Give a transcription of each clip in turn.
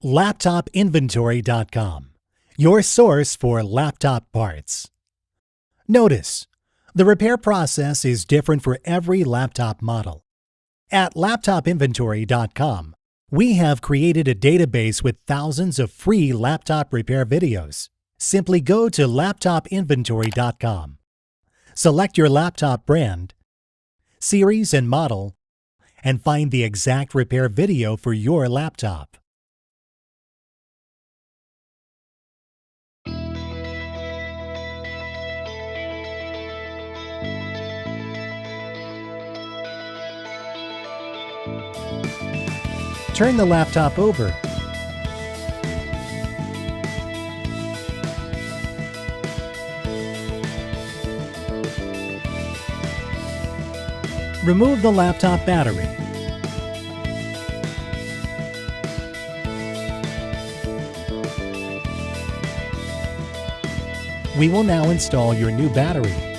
LaptopInventory.com, your source for laptop parts. Notice, the repair process is different for every laptop model. At LaptopInventory.com, we have created a database with thousands of free laptop repair videos. Simply go to LaptopInventory.com. Select your laptop brand, series and model, and find the exact repair video for your laptop. Turn the laptop over. Remove the laptop battery. We will now install your new battery.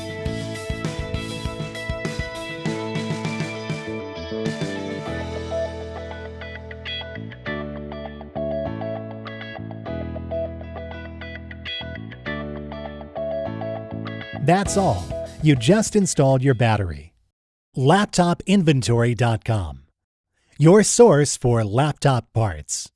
That's all. You just installed your battery. LaptopInventory.com, your source for laptop parts.